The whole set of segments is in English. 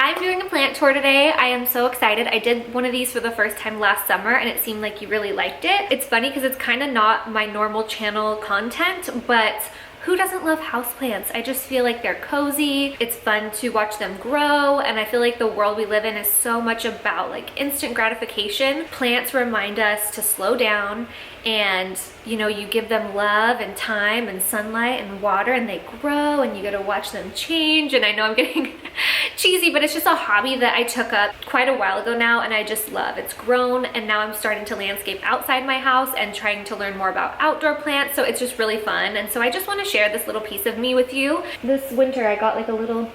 I'm doing a plant tour today. I am so excited. I did one of these for the first time last summer and it seemed like you really liked it. It's funny because it's kind of not my normal channel content, but who doesn't love houseplants? I just feel like they're cozy. It's fun to watch them grow, and I feel like the world we live in is so much about like instant gratification. Plants remind us to slow down, and you know, you give them love and time and sunlight and water and they grow and you get to watch them change. And I know I'm getting cheesy, but it's just a hobby that I took up quite a while ago now and I just love. It's grown and now I'm starting to landscape outside my house and trying to learn more about outdoor plants, so it's just really fun. And so I just want to share this little piece of me with you. This winter I got like a little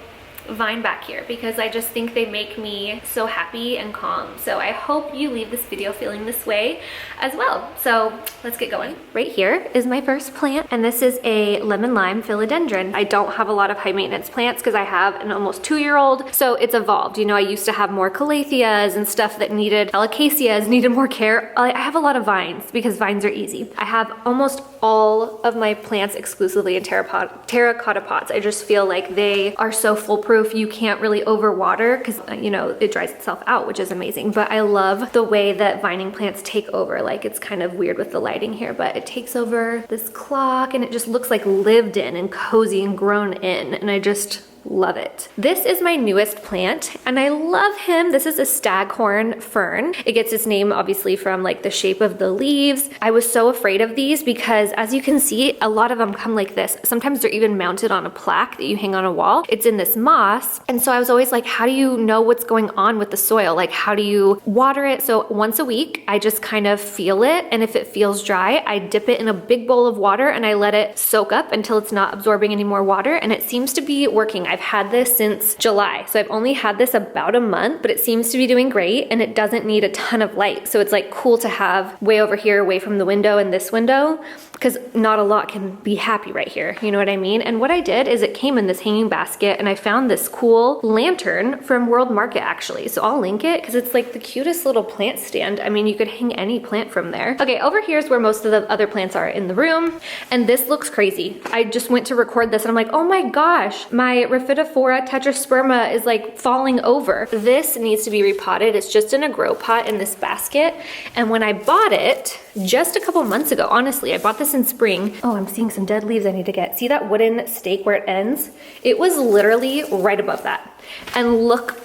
vine back here because I just think they make me so happy and calm. So I hope you leave this video feeling this way as well. So let's get going. Right here is my first plant, and this is a lemon lime philodendron. I don't have a lot of high maintenance plants because I have an almost 2-year-old, so it's evolved. You know, I used to have more calatheas and stuff that needed, alocasias needed more care. I have a lot of vines because vines are easy. I have almost all of my plants exclusively in terracotta pots. I just feel like they are so foolproof. You can't really overwater because, you know, it dries itself out, which is amazing. But I love the way that vining plants take over. Like, it's kind of weird with the lighting here, but it takes over this clock and it just looks like lived in and cozy and grown in. And I just love it. This is my newest plant and I love him. This is a staghorn fern. It gets its name obviously from like the shape of the leaves. I was so afraid of these because, as you can see, a lot of them come like this. Sometimes they're even mounted on a plaque that you hang on a wall. It's in this moss. And so I was always like, how do you know what's going on with the soil? Like, how do you water it? So once a week, I just kind of feel it. And if it feels dry, I dip it in a big bowl of water and I let it soak up until it's not absorbing any more water. And it seems to be working. I've had this since July, so I've only had this about a month, but it seems to be doing great and it doesn't need a ton of light. So it's like cool to have way over here away from the window and this window, because not a lot can be happy right here. You know what I mean? And what I did is it came in this hanging basket and I found this cool lantern from World Market actually. So I'll link it because it's like the cutest little plant stand. I mean, you could hang any plant from there. Okay, over here's where most of the other plants are in the room. And this looks crazy. I just went to record this and I'm like, oh my gosh, my Refutifora tetrasperma is like falling over. This needs to be repotted. It's just in a grow pot in this basket. And when I bought it just a couple months ago, honestly, I bought this in spring. Oh, I'm seeing some dead leaves I need to get. See that wooden stake where it ends? It was literally right above that. And look,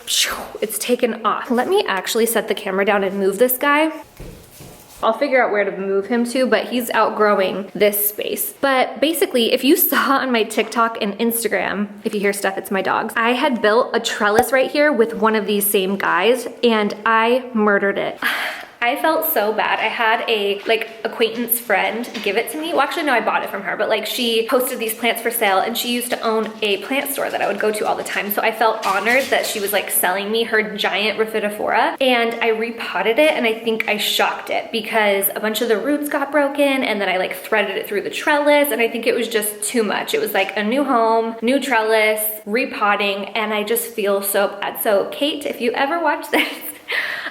it's taken off. Let me actually set the camera down and move this guy. I'll figure out where to move him to, but he's outgrowing this space. But basically, if you saw on my TikTok and Instagram, if you hear stuff, it's my dogs, I had built a trellis right here with one of these same guys and I murdered it. I felt so bad. I had a like acquaintance friend give it to me. Well, actually no, I bought it from her, but like she posted these plants for sale and she used to own a plant store that I would go to all the time. So I felt honored that she was like selling me her giant Refutifora, and I repotted it and I think I shocked it because a bunch of the roots got broken and then I like threaded it through the trellis and I think it was just too much. It was like a new home, new trellis, repotting, and I just feel so bad. So Kate, if you ever watch this,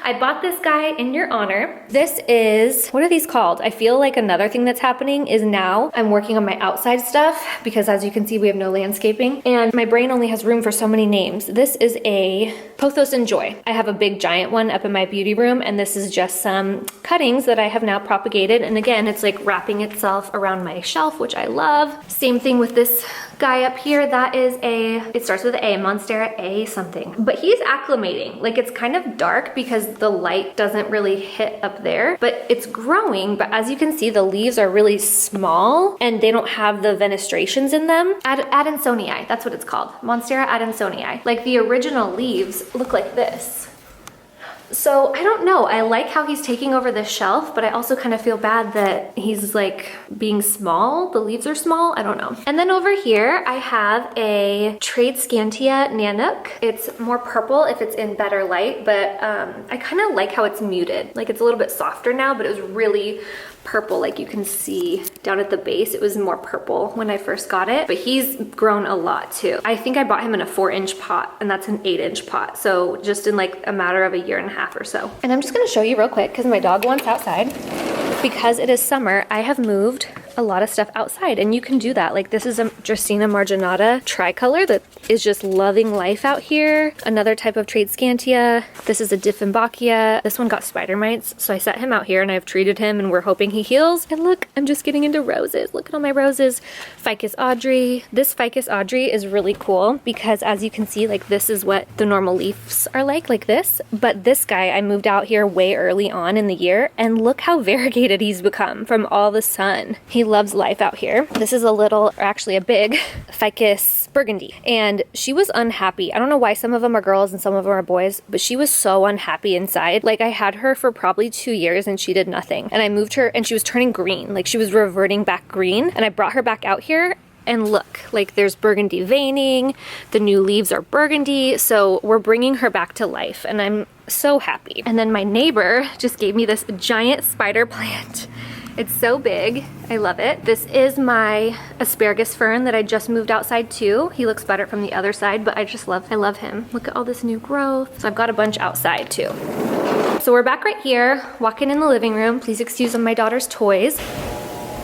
I bought this guy in your honor. This is, what are these called? I feel like another thing that's happening is now I'm working on my outside stuff because, as you can see, we have no landscaping and my brain only has room for so many names. This is a Pothos and Joy. I have a big giant one up in my beauty room and this is just some cuttings that I have now propagated. And again, it's like wrapping itself around my shelf, which I love. Same thing with this guy up here. That is it starts with A, Monstera A something. But he's acclimating. Like, it's kind of dark because the light doesn't really hit up there, but it's growing. But as you can see, the leaves are really small and they don't have the fenestrations in them. Adansonii, that's what it's called. Monstera adansonii. Like, the original leaves look like this. So I don't know, I like how he's taking over the shelf, but I also kind of feel bad that he's like being small. The leaves are small, I don't know. And then over here, I have a Tradescantia Nanook. It's more purple if it's in better light, but I kind of like how it's muted. Like, it's a little bit softer now, but it was really purple, like you can see down at the base. It was more purple when I first got it, but he's grown a lot too. I think I bought him in a 4-inch pot and that's an 8-inch pot. So just in like a matter of a year and a half or so. And I'm just gonna show you real quick because my dog wants outside. Because it is summer, I have moved a lot of stuff outside, and you can do that. Like this is a Dracaena marginata tricolor that is just loving life out here. Another type of Tradescantia. This is a Dieffenbachia. This one got spider mites, so I set him out here and I've treated him and we're hoping he heals. And look, I'm just getting into roses. Look at all my roses. Ficus Audrey. This Ficus Audrey is really cool because as you can see, like this is what the normal leaves are like this. But this guy, I moved out here way early on in the year and look how variegated he's become from all the sun. He loves life out here. This is a little, or actually a big Ficus Burgundy, and she was unhappy. I don't know why some of them are girls and some of them are boys, but she was so unhappy inside. Like I had her for probably 2 years and she did nothing. And I moved her and she was turning green, like she was reverting back green. And I brought her back out here and look, like there's burgundy veining, the new leaves are burgundy. So we're bringing her back to life and I'm so happy. And then my neighbor just gave me this giant spider plant. It's so big. I love it. This is my asparagus fern that I just moved outside too. He looks better from the other side, but I love him. Look at all this new growth. So I've got a bunch outside too. So we're back right here, walking in the living room. Please excuse my daughter's toys.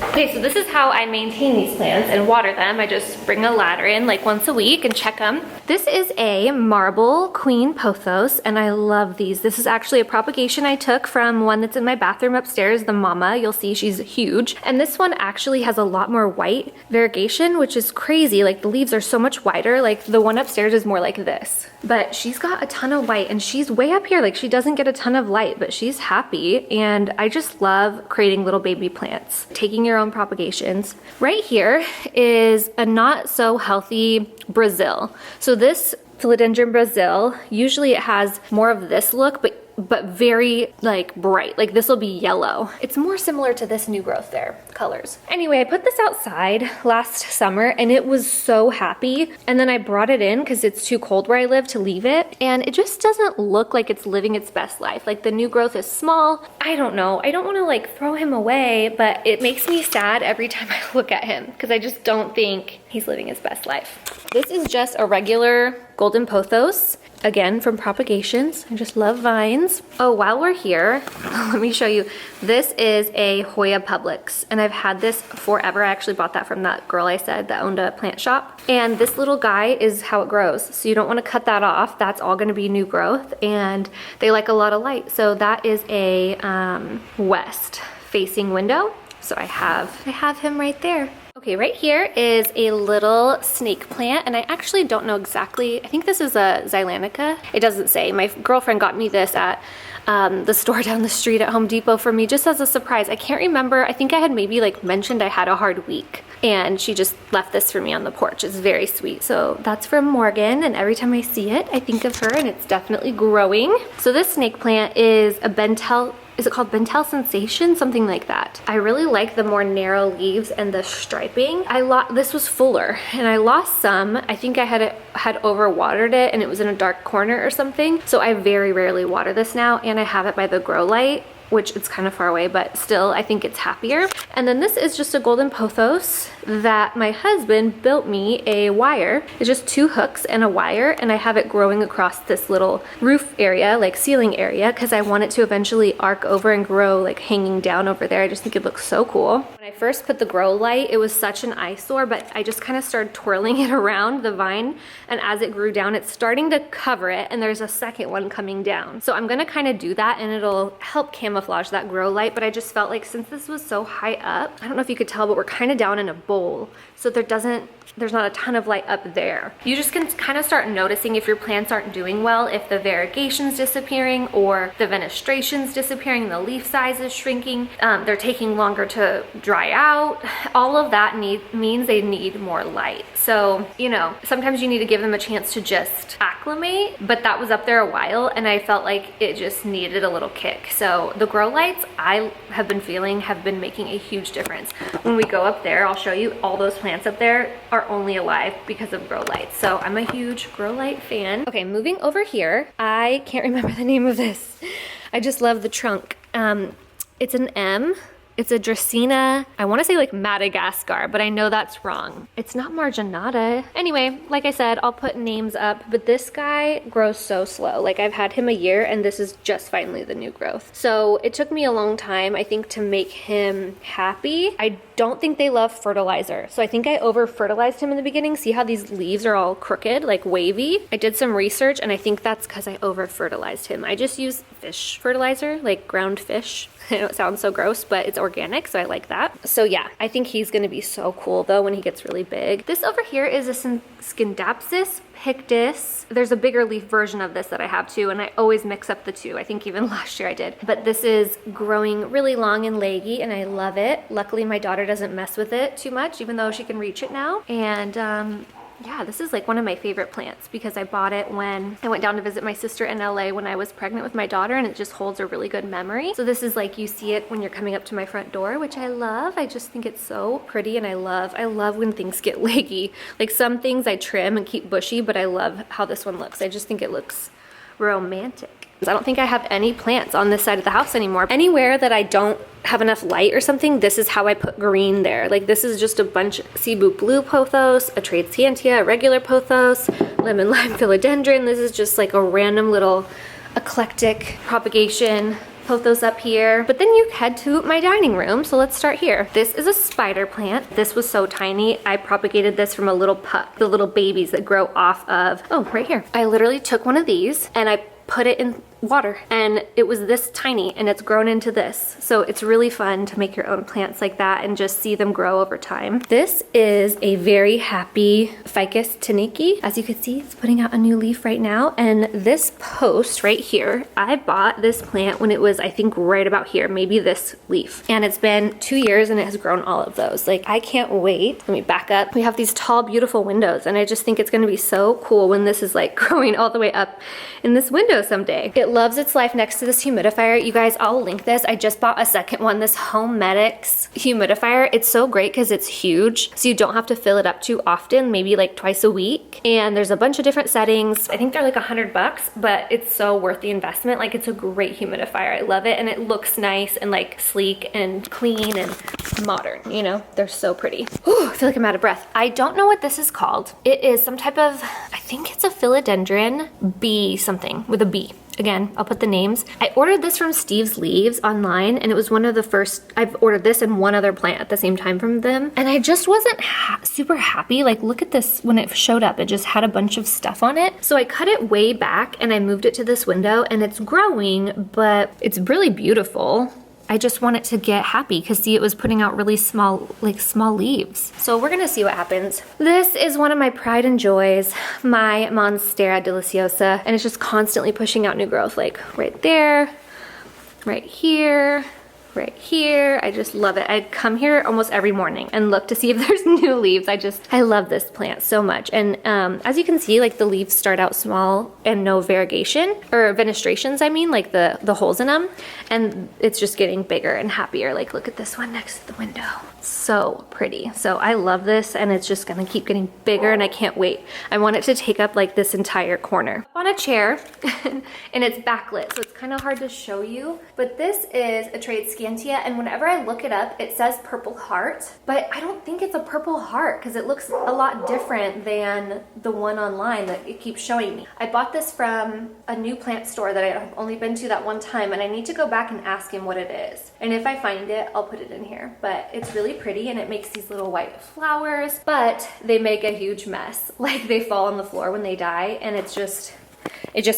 Okay, so this is how I maintain these plants and water them. I just bring a ladder in like once a week and check them. This is a marble queen pothos and I love these. This is actually a propagation I took from one that's in my bathroom upstairs, the mama. You'll see she's huge. And this one actually has a lot more white variegation, which is crazy. Like the leaves are so much whiter. Like the one upstairs is more like this. But she's got a ton of white and she's way up here. Like she doesn't get a ton of light, but she's happy. And I just love creating little baby plants, taking your own propagations. Right here is a not so healthy Brazil. So this Philodendron Brazil, usually it has more of this look, but very like bright. Like this will be yellow. It's more similar to this new growth there, colors. Anyway, I put this outside last summer and it was so happy. And then I brought it in because it's too cold where I live to leave it. And it just doesn't look like it's living its best life. Like the new growth is small. I don't know. I don't want to like throw him away, but it makes me sad every time I look at him because I just don't think he's living his best life. This is just a regular golden pothos. Again, from propagations. I just love vines. Oh, while we're here, let me show you. This is a Hoya Publix, and I've had this forever. I actually bought that from that girl I said that owned a plant shop. And this little guy is how it grows. So you don't want to cut that off. That's all going to be new growth, and they like a lot of light. So that is a west facing window. So I have him right there. Okay, right here is a little snake plant, and I actually don't know exactly. I think this is a Xylanica. It doesn't say. My girlfriend got me this at the store down the street at Home Depot for me just as a surprise. I can't remember. I think I had maybe like mentioned I had a hard week, and she just left this for me on the porch. It's very sweet. So that's from Morgan, and every time I see it, I think of her, and it's definitely growing. So this snake plant is a Bentel. Is it called Bentel Sensation? Something like that. I really like the more narrow leaves and the striping. This was fuller and I lost some. I think I had overwatered it and it was in a dark corner or something. So I very rarely water this now, and I have it by the grow light, which it's kind of far away, but still I think it's happier. And then this is just a golden pothos that my husband built me a wire. It's just 2 hooks and a wire, and I have it growing across this little roof area, like ceiling area, because I want it to eventually arc over and grow like hanging down over there. I just think it looks so cool. When I first put the grow light, it was such an eyesore, but I just kind of started twirling it around the vine, and as it grew down, it's starting to cover it, and there's a second one coming down. So I'm gonna kind of do that, and it'll help camouflage that grow light. But I just felt like since this was so high up, I don't know if you could tell, but we're kind of down in a bowl, so there's not a ton of light up there. You just can kind of start noticing if your plants aren't doing well, if the variegation's disappearing or the fenestration's disappearing, the leaf size is shrinking, they're taking longer to dry out. All of that means they need more light. So, you know, sometimes you need to give them a chance to just acclimate, but that was up there a while and I felt like it just needed a little kick. So the grow lights I have been feeling have been making a huge difference. When we go up there, I'll show you all those plants up there are only alive because of grow lights. So I'm a huge grow light fan. Okay, moving over here. I can't remember the name of this. I just love the trunk. It's an M. It's a Dracaena, I want to say like Madagascar, but I know that's wrong. It's not Marginata. Anyway, like I said, I'll put names up, but this guy grows so slow. Like I've had him a year and this is just finally the new growth. So it took me a long time, I think, to make him happy. I don't think they love fertilizer. So I think I over fertilized him in the beginning. See how these leaves are all crooked, like wavy? I did some research and I think that's because I over fertilized him. I just use fish fertilizer, like ground fish. I know it sounds so gross, but it's organic, so I like that. So yeah, I think he's gonna be so cool though when he gets really big. This over here is a Scindapsus pictus. There's a bigger leaf version of this that I have too, and I always mix up the two. I think even last year I did. But this is growing really long and leggy, and I love it. Luckily, my daughter doesn't mess with it too much, even though she can reach it now. And yeah, this is like one of my favorite plants because I bought it when I went down to visit my sister in LA when I was pregnant with my daughter, and it just holds a really good memory. So this is like, you see it when you're coming up to my front door, which I love. I just think it's so pretty, and I love when things get leggy. Like some things I trim and keep bushy, but I love how this one looks. I just think it looks romantic. I don't think I have any plants on this side of the house anymore. Anywhere that I don't have enough light or something, this is how I put green there. Like this is just a bunch of Cebu blue pothos, a trade scientia, a regular pothos, lemon lime philodendron. This is just like a random little eclectic propagation pothos up here. But then you head to my dining room, so let's start here. This is a spider plant. This was so tiny. I propagated this from a little pup, the little babies that grow off of, oh, right here. I literally took one of these and I put it in water, and it was this tiny, and it's grown into this. So it's really fun to make your own plants like that and just see them grow over time. This is a very happy Ficus taniki. As you can see, it's putting out a new leaf right now. And this post right here, I bought this plant when it was, I think, right about here, maybe this leaf. And it's been 2 years and it has grown all of those. Like, I can't wait. Let me back up. We have these tall, beautiful windows, and I just think it's gonna be so cool when this is like growing all the way up in this window someday. It loves its life next to this humidifier. You guys, I'll link this. I just bought a second one, this Homedics humidifier. It's so great because it's huge, so you don't have to fill it up too often, maybe like twice a week. And there's a bunch of different settings. I think they're like $100, but it's so worth the investment. Like, it's a great humidifier. I love it, and it looks nice and like sleek and clean and modern, you know? They're so pretty. Whew, I feel like I'm out of breath. I don't know what this is called. It is some type of, I think it's a philodendron B something with a B. Again, I'll put the names. I ordered this from Steve's Leaves online, and it was one of the first, I've ordered this and one other plant at the same time from them. And I just wasn't super happy. Like, look at this, when it showed up, it just had a bunch of stuff on it. So I cut it way back and I moved it to this window, and it's growing, but it's really beautiful. I just want it to get happy because see, it was putting out really small, like small leaves. So we're gonna see what happens. This is one of my pride and joys, my Monstera deliciosa, and it's just constantly pushing out new growth, like right there, right here, right here. I just love it. I come here almost every morning and look to see if there's new leaves. I love this plant so much. And as you can see, like the leaves start out small and no variegation, or fenestrations, I mean, like the holes in them. And it's just getting bigger and happier. Like, look at this one next to the window. So pretty. So I love this, and it's just gonna keep getting bigger, and I can't wait. I want it to take up like this entire corner. On a chair, and it's backlit, so it's kind of hard to show you, but this is a trade scientia, and whenever I look it up, it says purple heart, but I don't think it's a purple heart because it looks a lot different than the one online that it keeps showing me. I bought this from a new plant store that I've only been to that one time, and I need to go back and ask him what it is. And if I find it, I'll put it in here. But it's really pretty, and it makes these little white flowers, but they make a huge mess. Like, they fall on the floor when they die, and it just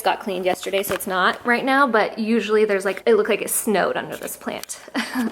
got cleaned yesterday, so it's not right now, but usually there's like, it looked like it snowed under this plant.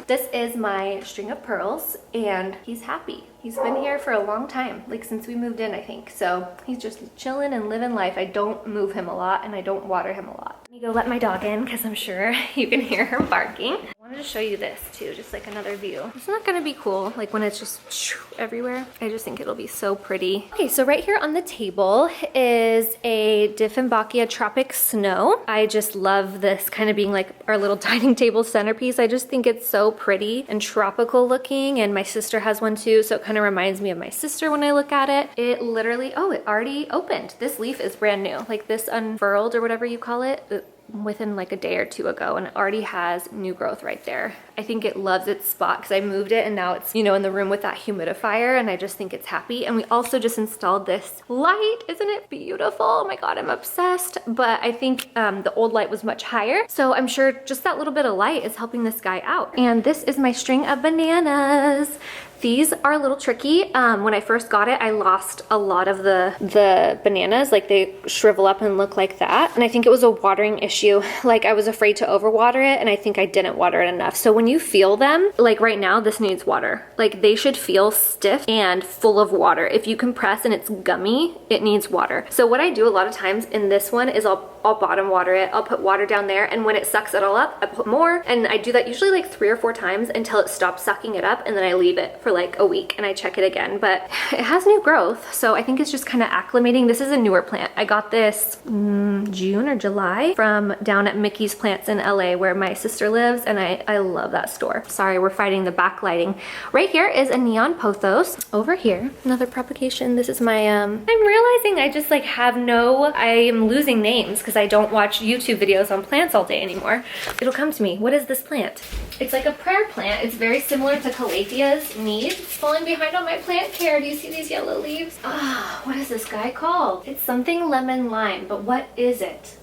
This is my string of pearls, and he's happy. He's been here for a long time, like since we moved in, I think. So he's just chilling and living life. I don't move him a lot, and I don't water him a lot. Let me go let my dog in because I'm sure you can hear her barking. I wanted to show you this too, just like another view. Isn't that gonna be cool? Like when it's just everywhere. I just think it'll be so pretty. Okay, so right here on the table is a Dieffenbachia Tropic Snow. I just love this kind of being like our little dining table centerpiece. I just think it's so pretty and tropical looking, and my sister has one too, so it kind of reminds me of my sister when I look at it. It literally, oh, it already opened. This leaf is brand new. Like this unfurled or whatever you call it, within like a day or two ago, and it already has new growth right there. I think it loves its spot because I moved it, and now it's, you know, in the room with that humidifier, and I just think it's happy. And we also just installed this light. Isn't it beautiful? Oh my God, I'm obsessed. But I think the old light was much higher, so I'm sure just that little bit of light is helping this guy out. And this is my string of bananas. These are a little tricky. When I first got it, I lost a lot of the bananas. Like they shrivel up and look like that. And I think it was a watering issue. Like I was afraid to overwater it, and I think I didn't water it enough. So when you feel them, like right now, this needs water. Like they should feel stiff and full of water. If you compress and it's gummy, it needs water. So what I do a lot of times in this one is I'll bottom water it. I'll put water down there, and when it sucks it all up, I put more, and I do that usually like 3 or 4 times until it stops sucking it up, and then I leave it for like a week and I check it again. But it has new growth, so I think it's just kind of acclimating. This is a newer plant. I got this June or July from down at Mickey's Plants in LA where my sister lives, and I love that store. Sorry, we're fighting the backlighting. Right here is a neon pothos. Over here, another propagation. This is my, I'm realizing I just like have I am losing names because I don't watch YouTube videos on plants all day anymore. It'll come to me. What is this plant? It's like a prayer plant. It's very similar to Calathea's needs. Falling behind on my plant care. Do you see these yellow leaves? Ah, what is this guy called? It's something lemon lime, but what is it?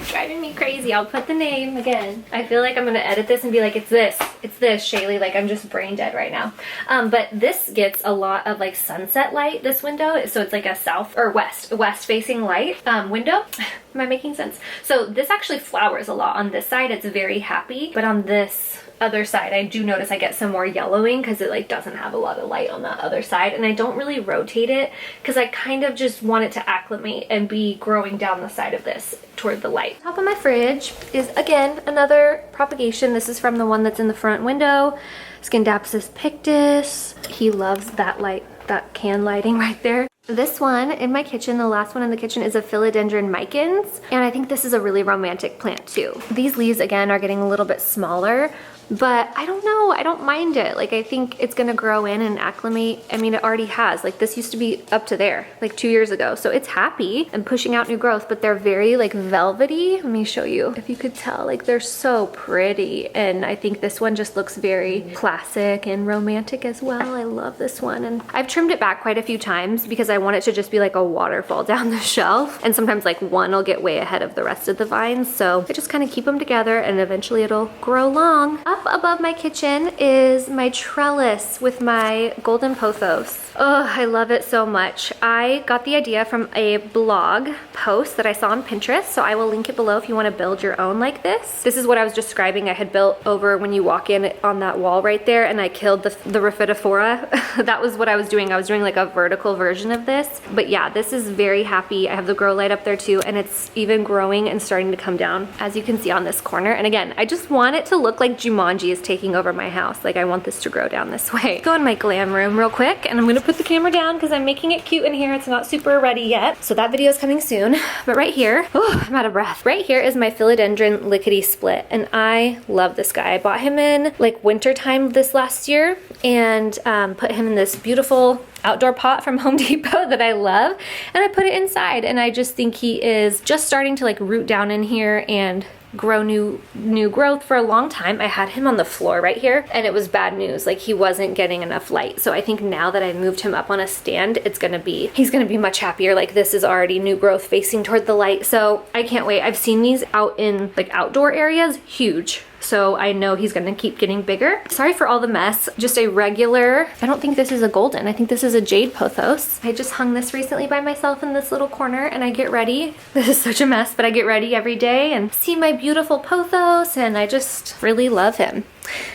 Driving me crazy. I'll put the name again. I feel like I'm gonna edit this and be like, it's this, Shaylee. Like I'm just brain dead right now. But this gets a lot of like sunset light, this window. So it's like a south or west facing light window. Am I making sense? So this actually flowers a lot. On this side, it's very happy, but on this other side, I do notice I get some more yellowing because it like doesn't have a lot of light on that other side, and I don't really rotate it because I kind of just want it to acclimate and be growing down the side of this toward the light. Top of my fridge is again another propagation. This is from the one that's in the front window, Scindapsus pictus. He loves that light, that can lighting right there. This one in my kitchen, the last one in the kitchen, is a philodendron micans, and I think this is a really romantic plant too. These leaves again are getting a little bit smaller, but I don't know, I don't mind it. Like I think it's gonna grow in and acclimate. I mean, it already has. Like this used to be up to there like 2 years ago, so it's happy and pushing out new growth, but they're very like velvety. Let me show you if you could tell. Like they're so pretty, and I think this one just looks very classic and romantic as well. I love this one, and I've trimmed it back quite a few times because I want it to just be like a waterfall down the shelf, and sometimes like one will get way ahead of the rest of the vines, so I just kind of keep them together and eventually it'll grow long. Up above my kitchen is my trellis with my golden pothos. Oh, I love it so much. I got the idea from a blog post that I saw on Pinterest, so I will link it below if you want to build your own like this. This is what I was describing I had built over when you walk in on that wall right there, and I killed the Refutifora. That was what I was doing. I was doing like a vertical version of this. But yeah, this is very happy. I have the grow light up there too, and it's even growing and starting to come down, as you can see on this corner. And again, I just want it to look like Jumanji is taking over my house. Like I want this to grow down this way. Go in my glam room real quick, and I'm gonna put the camera down because I'm making it cute in here. It's not super ready yet, so that video is coming soon. But right here, oh, I'm out of breath. Right here is my philodendron lickety split, and I love this guy. I bought him in like winter time this last year, and put him in this beautiful outdoor pot from Home Depot that I love, and I put it inside, and I just think he is just starting to like root down in here and grow new growth. For a long time I had him on the floor right here, and it was bad news. Like he wasn't getting enough light. So I think now that I've moved him up on a stand, he's gonna be much happier. Like this is already new growth facing toward the light, so I can't wait. I've seen these out in like outdoor areas, huge. So I know he's gonna keep getting bigger. Sorry for all the mess. Just a regular, I don't think this is a golden. I think this is a jade pothos. I just hung this recently by myself in this little corner, and I get ready. This is such a mess, but I get ready every day and see my beautiful pothos, and I just really love him.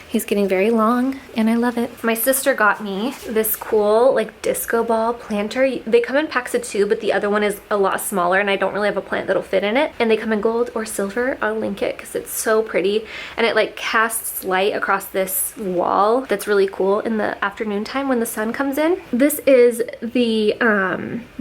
He's getting very long, and I love it. My sister got me this cool like disco ball planter. They come in packs of 2, but the other one is a lot smaller, and I don't really have a plant that'll fit in it. And they come in gold or silver. I'll link it because it's so pretty, and it like casts light across this wall. That's really cool in the afternoon time when the sun comes in. This is the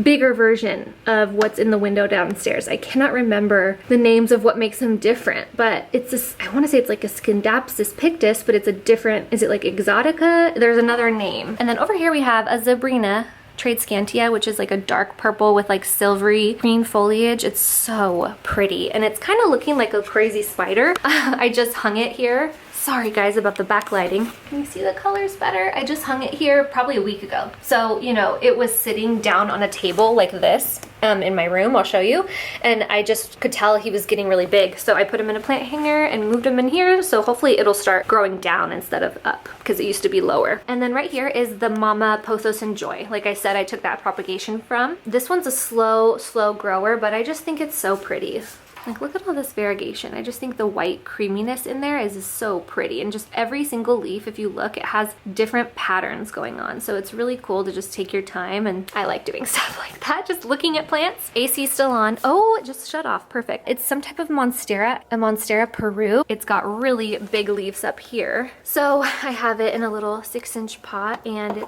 bigger version of what's in the window downstairs. I cannot remember the names of what makes them different, but it's this, I want to say it's like a Scindapsus pictus, but it's a different, is it like exotica? There's another name. And then over here we have a Zabrina Tradescantia, which is like a dark purple with like silvery green foliage. It's so pretty, and it's kind of looking like a crazy spider. I just hung it here. Sorry guys about the backlighting. Can you see the colors better? I just hung it here probably a week ago. So, you know, it was sitting down on a table like this in my room. I'll show you. And I just could tell he was getting really big. So I put him in a plant hanger and moved him in here. So hopefully it'll start growing down instead of up because it used to be lower. And then right here is the Mama Pothos and Joy. Like I said, I took that propagation from. This one's a slow grower, but I just think it's so pretty. Like, look at all this variegation. I just think the white creaminess in there is so pretty. And just every single leaf, if you look, it has different patterns going on. So it's really cool to just take your time. And I like doing stuff like that, just looking at plants. AC still on. Oh, it just shut off. Perfect. It's some type of Monstera, a Monstera Peru. It's got really big leaves up here. So I have it in a little 6-inch pot and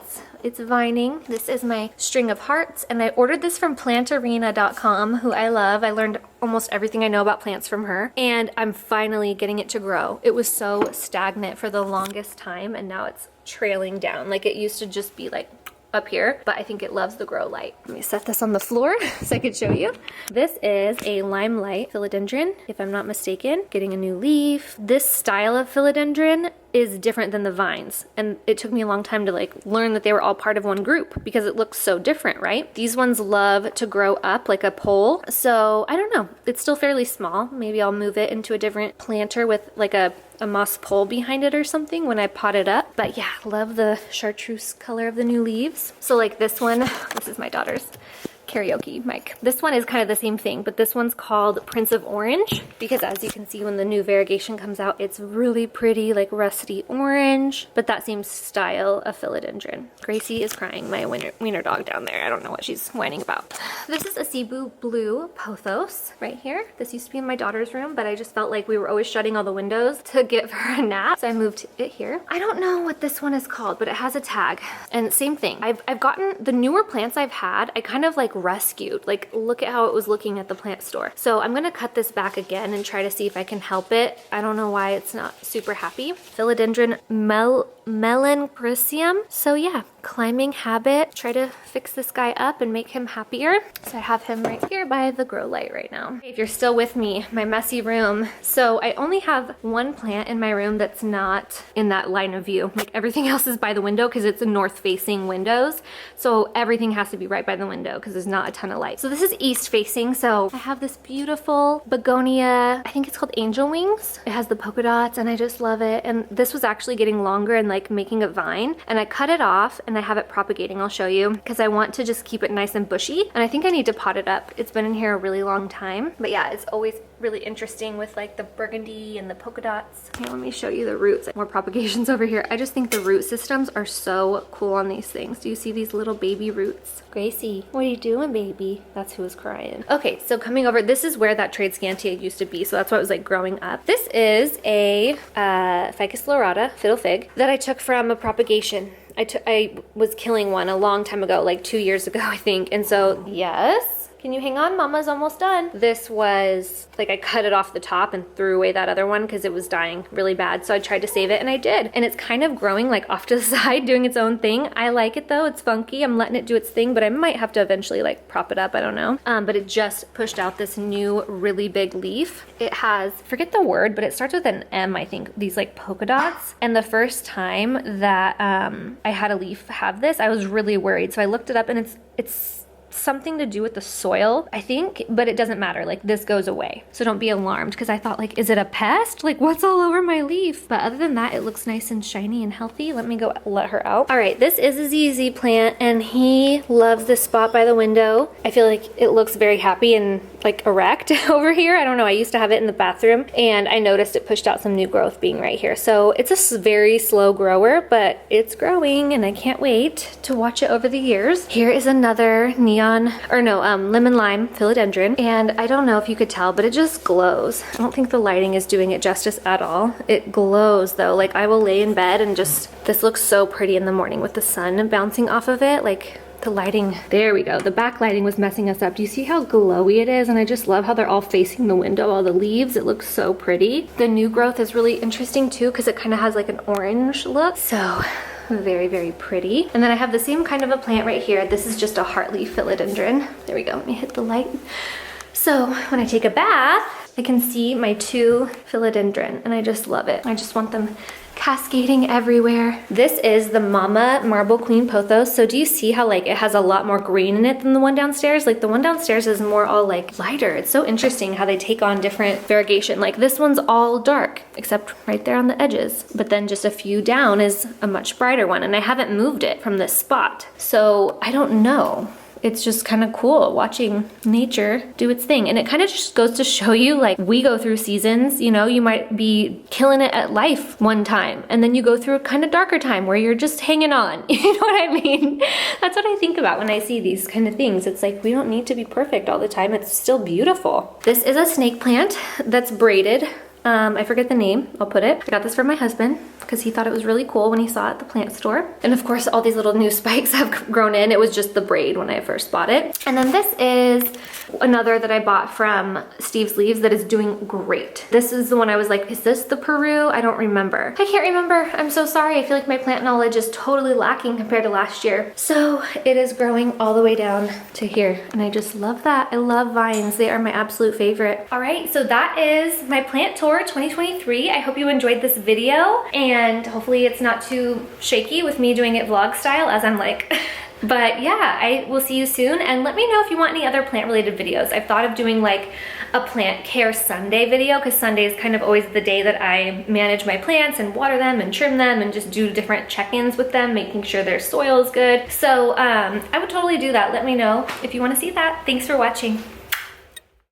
it's vining. This is my string of hearts, and I ordered this from plantarena.com, who I love. I learned almost everything I know about plants from her, and I'm finally getting it to grow. It was so stagnant for the longest time, and now it's trailing down. Like, it used to just be like up here, but I think it loves the grow light. Let me set this on the floor so I could show you. This is a limelight philodendron, if I'm not mistaken, getting a new leaf. This style of philodendron is different than the vines, and it took me a long time to like learn that they were all part of one group because it looks so different, right? These ones love to grow up like a pole, so I don't know, it's still fairly small. Maybe I'll move it into a different planter with like a moss pole behind it or something when I pot it up. But yeah, love the chartreuse color of the new leaves. So like this one, this is my daughter's karaoke mic. This one is kind of the same thing, but this one's called Prince of Orange because, as you can see, when the new variegation comes out, it's really pretty, like rusty orange, but that same style of philodendron. Gracie is crying, my wiener dog down there. I don't know what she's whining about. This is a Cebu Blue Pothos right here. This used to be in my daughter's room, but I just felt like we were always shutting all the windows to give her a nap, so I moved it here. I don't know what this one is called, but it has a tag, and same thing. I've gotten the newer plants I've had, I kind of like rescued. Like, look at how it was looking at the plant store. So I'm gonna cut this back again and try to see if I can help it. I don't know why it's not super happy. Philodendron melancrisium. So yeah, climbing habit. Try to fix this guy up and make him happier. So I have him right here by the grow light right now. If you're still with me, my messy room. So I only have one plant in my room that's not in that line of view. Like, everything else is by the window because it's a north facing windows. So everything has to be right by the window because there's not a ton of light. So this is east facing. So I have this beautiful begonia, I think it's called angel wings. It has the polka dots and I just love it. And this was actually getting longer and like making a vine, and I cut it off and I have it propagating. I'll show you because I want to just keep it nice and bushy, and I think I need to pot it up. It's been in here a really long time, but yeah, it's always really interesting with like the burgundy and the polka dots. Here, let me show you the roots. More propagations over here. I just think the root systems are so cool on these things. Do you see these little baby roots? Gracie, what are you doing, baby? That's who was crying. Okay, so coming over, this is where that trade scantia used to be, so that's why it was like growing up. This is a Ficus lorata, fiddle fig, that I took from a propagation. I was killing one a long time ago, like 2 years ago, I think. And so, yes. Can you hang on? Mama's almost done. This was, like, I cut it off the top and threw away that other one because it was dying really bad. So I tried to save it, and I did. And it's kind of growing like off to the side, doing its own thing. I like it though. It's funky. I'm letting it do its thing, but I might have to eventually like prop it up. I don't know. But it just pushed out this new really big leaf. It has, forget the word, but it starts with an M, I think, these like polka dots. And the first time that I had a leaf have this, I was really worried. So I looked it up, and it's something to do with the soil, I think, but it doesn't matter. Like, this goes away. So don't be alarmed, because I thought, like, is it a pest? Like, what's all over my leaf? But other than that, it looks nice and shiny and healthy. Let me go let her out. All right, this is a ZZ plant, and he loves this spot by the window. I feel like it looks very happy and like erect over here. I don't know. I used to have it in the bathroom, and I noticed it pushed out some new growth being right here. So it's a very slow grower, but it's growing, and I can't wait to watch it over the years. Here is another lemon lime philodendron, and I don't know if you could tell, but it just glows. I don't think the lighting is doing it justice at all. It glows though. Like, I will lay in bed and just, this looks so pretty in the morning with the sun bouncing off of it. Like, the lighting, there we go. The backlighting was messing us up. Do you see how glowy it is? And I just love how they're all facing the window, all the leaves. It looks so pretty. The new growth is really interesting too, because it kind of has like an orange look. So very, very pretty. And then I have the same kind of a plant right here. This is just a heartleaf philodendron. There we go. Let me hit the light. So when I take a bath, I can see my two philodendron, and I just love it. I just want them cascading everywhere. This is the Mama Marble Queen Pothos. So do you see how like it has a lot more green in it than the one downstairs? Like the one downstairs is more all like lighter. It's so interesting how they take on different variegation. Like this one's all dark, except right there on the edges. But then just a few down is a much brighter one, and I haven't moved it from this spot. So I don't know. It's just kind of cool watching nature do its thing. And it kind of just goes to show you, like, we go through seasons, you know, you might be killing it at life one time, and then you go through a kind of darker time where you're just hanging on. You know what I mean? That's what I think about when I see these kind of things. It's like, we don't need to be perfect all the time. It's still beautiful. This is a snake plant that's braided. I forget the name, I'll put it. I got this for my husband because he thought it was really cool when he saw it at the plant store. And of course, all these little new spikes have grown in. It was just the braid when I first bought it. And then this is another that I bought from Steve's Leaves that is doing great. This is the one I was like, is this the Peru? I don't remember. I can't remember. I'm so sorry. I feel like my plant knowledge is totally lacking compared to last year. So it is growing all the way down to here. And I just love that. I love vines. They are my absolute favorite. All right, so that is my plant tour 2023. I hope you enjoyed this video, and hopefully it's not too shaky with me doing it vlog style as I'm like but yeah, I will see you soon, and let me know if you want any other plant related videos. I've thought of doing like a plant care Sunday video, because Sunday is kind of always the day that I manage my plants and water them and trim them and just do different check-ins with them, making sure their soil is good. So I would totally do that. Let me know if you want to see that. Thanks for watching.